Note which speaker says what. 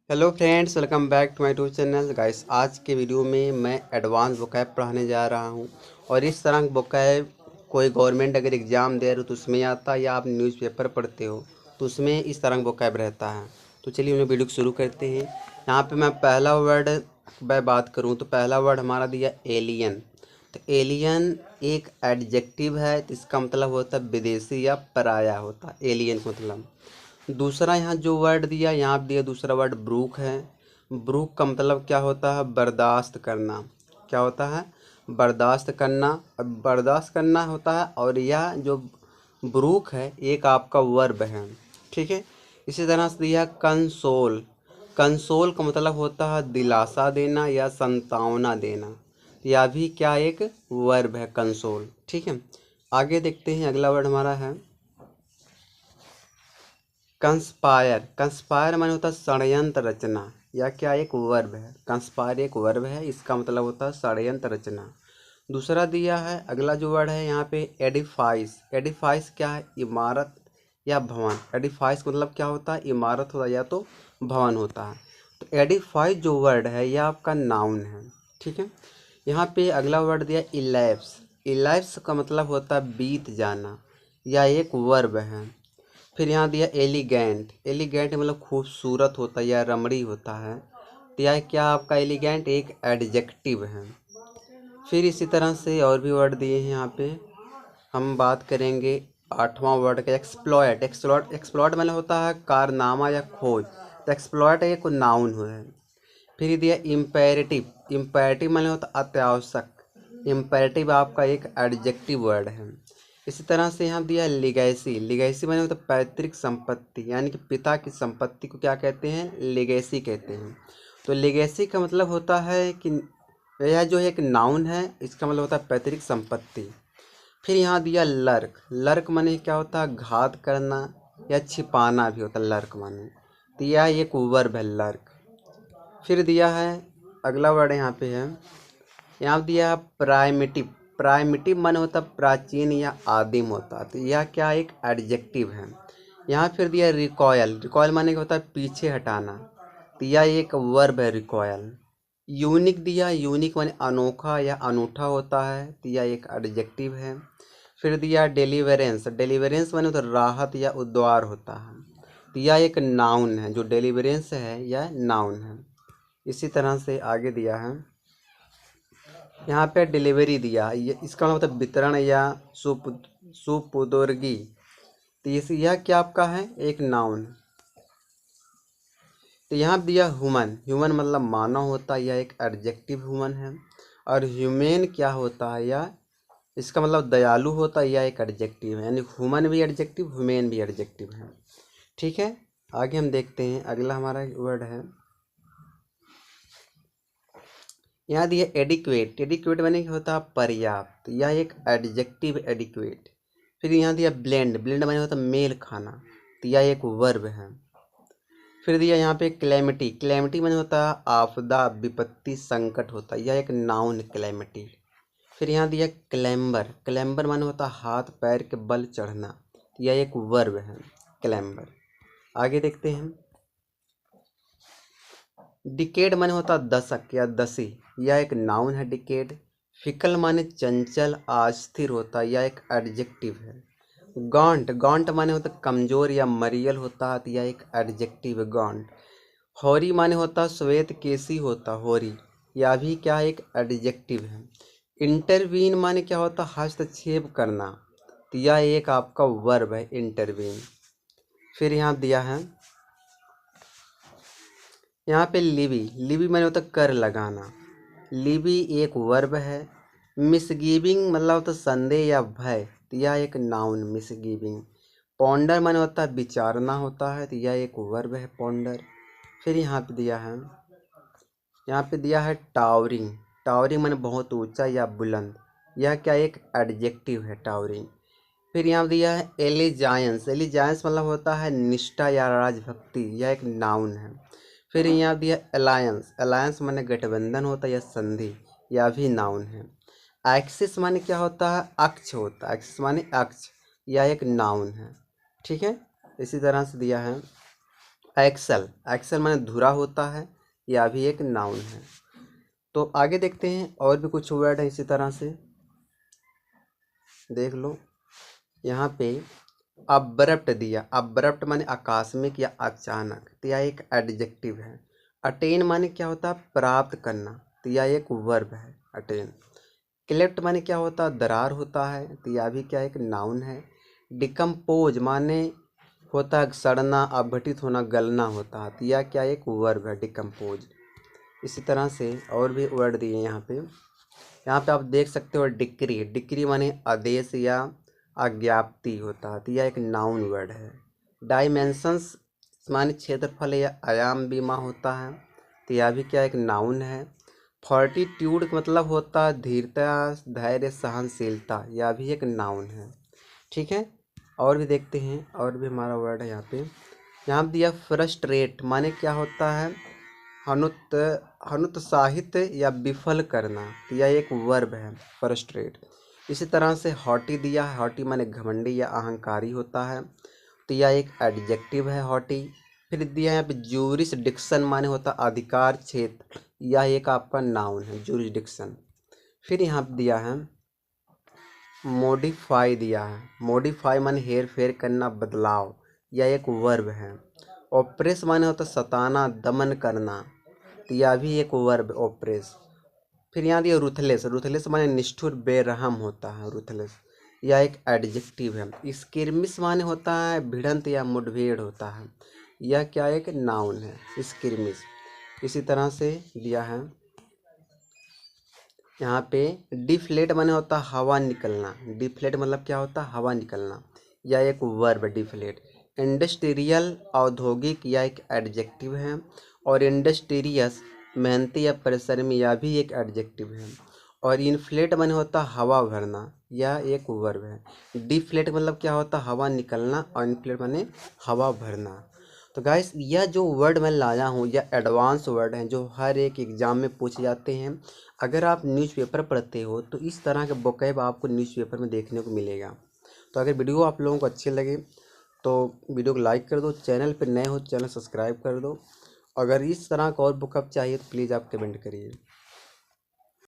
Speaker 1: Hello friends, welcome back to my YouTube channel guys. आज के video में मैं एडवांस वोकैब पढ़ाने जा रहा हूं और इस तरह का वोकैब कोई गवर्नमेंट अगर एग्ज़ाम दे रही हो तो उसमें आता है, या आप न्यूज़पेपर पढ़ते हो तो उसमें इस तरह का वोकैब रहता है। तो चलिए हम वीडियो को शुरू करते हैं। यहाँ पे मैं पहला वर्ड मैं बात करूँ तो पहला वर्ड हमारा दिया एलियन। तो एलियन एक एडजेक्टिव है, तो इसका मतलब होता है विदेशी या पराया होता है एलियन का मतलब। दूसरा यहाँ जो वर्ड दिया, यहाँ पे दिया दूसरा वर्ड ब्रूक है। ब्रूक का मतलब क्या होता है? बर्दाश्त करना। क्या होता है? बर्दाश्त करना। अब बर्दाश्त करना होता है, और यह जो ब्रूक है एक आपका वर्ब है। ठीक है। इसी तरह से दिया कंसोल। कंसोल का मतलब होता है दिलासा देना या संतावना देना। यह भी क्या एक वर्ब है, कंसोल। ठीक है। आगे देखते हैं, अगला वर्ड हमारा है कंस्पायर। कंस्पायर माने होता है षड्यंत्र रचना, या क्या एक वर्ब है। कंस्पायर एक वर्ब है, इसका मतलब होता है षड्यंत्र रचना। दूसरा दिया है, अगला जो वर्ड है यहाँ पे एडिफाइस। एडिफाइस क्या है? इमारत या भवन। एडिफाइस मतलब क्या होता है? इमारत होता है या तो भवन होता है। तो एडिफाइस जो वर्ड है यह आपका नाउन है। ठीक है। यहाँ पे अगला वर्ड दिया इलैप्स। इलैप्स का मतलब होता है बीत जाना, या एक वर्ब है। फिर यहाँ दिया एलिगेंट। एलिगेंट मतलब खूबसूरत होता है या रमणी होता है। तो यह क्या आपका एलिगेंट एक एडजेक्टिव है। फिर इसी तरह से और भी वर्ड दिए हैं यहाँ पे। हम बात करेंगे आठवां वर्ड का एक्सप्लॉयट। एक्सप्लॉयट मतलब होता है कारनामा या खोज। तो एक्सप्लॉयट एक नाउन है। फिर ये दिया इम्पेरेटिव। इम्पेरेटिव मतलब होता है अत्यावश्यक। इम्पेरेटिव आपका एक एडजेक्टिव वर्ड है। इसी तरह से यहाँ दिया लिगेसी। लिगेसी माने होता है पैतृक संपत्ति, यानी कि पिता की संपत्ति को क्या कहते हैं? लिगेसी कहते हैं। तो लिगेसी का मतलब होता है कि यह जो एक नाउन है, इसका मतलब होता है पैतृक संपत्ति। फिर यहाँ दिया लर्क। लर्क माने क्या होता है? घात करना या छिपाना भी होता है लर्क माने। तो यह एक वर्ब है लर्क। फिर दिया है अगला वर्ड यहाँ पे है, यहाँ पे दिया है प्राइमिटिव। प्राइमिटिव मन होता है प्राचीन या आदिम होता है। तो यह क्या एक एडजेक्टिव है। यहाँ फिर दिया रिकॉयल। रिकॉयल माने क्या होता है? पीछे हटाना। तो यह एक वर्ब है रिकॉयल। यूनिक दिया। यूनिक माने अनोखा या अनूठा होता है। तो यह एक एडजेक्टिव है। फिर दिया डिलीवरेंस। डिलीवरेंस माने होता है राहत या उद्धार होता है। तो यह एक नाउन है। जो डिलीवरेंस है यह नाउन है। इसी तरह से आगे दिया है, यहाँ पे डिलीवरी दिया। ये इसका मतलब वितरण या सुपुर्दगी। तो यह क्या आपका है? एक नाउन। तो यहाँ पे दिया ह्यूमन। ह्यूमन मतलब मानव होता है, यह एक एडजेक्टिव ह्यूमन है। और ह्यूमेन क्या होता है? या इसका मतलब दयालु होता है, यह एक एडजेक्टिव है। यानी ह्यूमन भी एडजेक्टिव, ह्यूमेन भी एडजेक्टिव है। ठीक है। आगे हम देखते हैं, अगला हमारा वर्ड है, यहाँ दिया एडिक्वेट। एडिक्वेट माने क्या होता है? पर्याप्त। यह एक एडजेक्टिव एडिक्वेट। फिर यहाँ दिया ब्लेंड। ब्लेंड माने होता है मेल खाना। तो यह एक वर्ब है। फिर दिया यहाँ पे क्लैमिटी। क्लैमिटी माने होता है आपदा, विपत्ति, संकट होता है। यह एक नाउन क्लैमिटी। फिर यहाँ दिया क्लैम्बर। क्लैम्बर माने होता है हाथ पैर के बल चढ़ना। तो यह एक वर्ब है क्लैम्बर। आगे देखते हैं, डिकेड माने होता है दशक या दसी। यह एक नाउन है डिकेड। फिकल माने चंचल, अस्थिर होता है। यह एक एडजेक्टिव है। गॉन्ट। गॉन्ट माने होता है कमजोर या मरियल होता है। तो यह एक एडजेक्टिव है गॉन्ट। होरी माने होता है श्वेत केसी होता है होरी। यह भी क्या है? एक एडजेक्टिव है। इंटरवीन माने क्या होता है? हस्तक्षेप करना। तो यह एक आपका वर्ब है इंटरवीन। फिर यहाँ दिया है, यहाँ पे लिवी। लिवी माने होता है कर लगाना। लिवी एक वर्ब है। मिसगिविंग मतलब होता है संदेह या भय। तो यह एक नाउन मिसगिविंग। पॉन्डर माने होता है विचारना होता है। तो यह एक वर्ब है पॉन्डर। फिर यहाँ पे दिया है, यहाँ पे दिया है टावरिंग। टावरिंग माने बहुत ऊंचा या बुलंद। यह क्या एक एडजेक्टिव है टावरिंग। फिर यहाँ दिया है एलिजायंस। एलिजायंस मतलब होता है निष्ठा या राजभक्ति। यह एक नाउन है। फिर यहाँ दिया अलायंस। अलायंस माने गठबंधन होता है या संधि। यह भी नाउन है। एक्सिस माने क्या होता है? अक्ष होता है। एक्सिस माने अक्ष। यह एक नाउन है। ठीक है। इसी तरह से दिया है एक्सल, एक्सल माने धुरा होता है, यह भी एक नाउन है। तो आगे देखते हैं और भी कुछ वर्ड है इसी तरह से, देख लो। यहाँ पे अब्रप्ट दिया, अब्रप्ट माने आकस्मिक या अचानक, तो यह एक एडजेक्टिव है। अटेन माने क्या होता है, प्राप्त करना, तो यह एक वर्ब है, अटेन। क्लेफ्ट माने क्या होता है, दरार होता है, तो यह भी क्या एक नाउन है। डिकम्पोज माने होता है सड़ना, अपघटित होना, गलना होता है, तो यह क्या एक वर्ब है, डिकम्पोज। इसी तरह से और भी वर्ड दिए यहाँ पे आप देख सकते हो डिक्री, डिक्री माने आदेश या आज्ञप्ति होता है, तो यह एक नाउन वर्ड है। डायमेंशंस माने क्षेत्रफल या आयाम बीमा होता है, तो यह भी क्या एक नाउन है। फॉर्टिट्यूड मतलब होता है धीरता, धैर्य, सहनशीलता, यह भी एक नाउन है। ठीक है, और भी देखते हैं, और भी हमारा वर्ड है यहाँ पे। यहाँ पे दिया फ्रस्ट्रेट माने क्या होता है, हनुत्साहित या विफल करना, तो यह एक वर्ब है, फ्रस्ट्रेट। इसी तरह से हॉटी दिया है, हॉटी माने घमंडी या अहंकारी होता है, तो यह एक एडजेक्टिव है, हॉटी। फिर दिया है यहाँ पे ज्यूरिसडिक्शन माने होता अधिकार क्षेत्र, यह एक आपका नाउन है, ज्यूरिसडिक्शन। फिर यहाँ पे दिया है मॉडिफाई दिया है, मॉडिफाई माने हेर फेर करना, बदलाव, यह एक वर्ब है। ऑप्रेस माने होता सताना, दमन करना, तो यह भी एक वर्ब, ऑप्रेस। फिर यहाँ दिया रूथलेस, रूथलेस माने निष्ठुर, बेरहम होता है, रूथलेस, यह एक एडजेक्टिव है। स्किर्मिस माने होता है भिड़ंत या मुठभेड़ होता है, यह क्या एक नाउन है, स्किर्मिस। इसी तरह से दिया है यहाँ पे डिफ्लेट माने होता है हवा निकलना, डिफ्लेट मतलब क्या होता है, हवा निकलना, यह एक वर्ब, डिफ्लेट। इंडस्ट्रियल औद्योगिक, यह एक एडजेक्टिव है। और इंडस्ट्रियस मेहनती या परिश्रमी, यह भी एक एडजेक्टिव है। और इन्फ्लेट माने होता है हवा भरना, यह एक वर्ब है। डिफ्लेट मतलब क्या होता है, हवा निकलना, और इन्फ्लेट माने हवा भरना। तो गाइस यह जो वर्ड मैं लाया हूँ यह एडवांस वर्ड हैं जो हर एक एग्ज़ाम में पूछे जाते हैं। अगर आप न्यूज़पेपर पढ़ते हो तो इस तरह के वोकैब आपको न्यूज़पेपर में देखने को मिलेगा। तो अगर वीडियो आप लोगों को अच्छी लगे तो वीडियो को लाइक कर दो, चैनल पर नए हो चैनल सब्सक्राइब कर दो। अगर इस तरह का और बुकअप चाहिए तो प्लीज़ आप कमेंट करिए।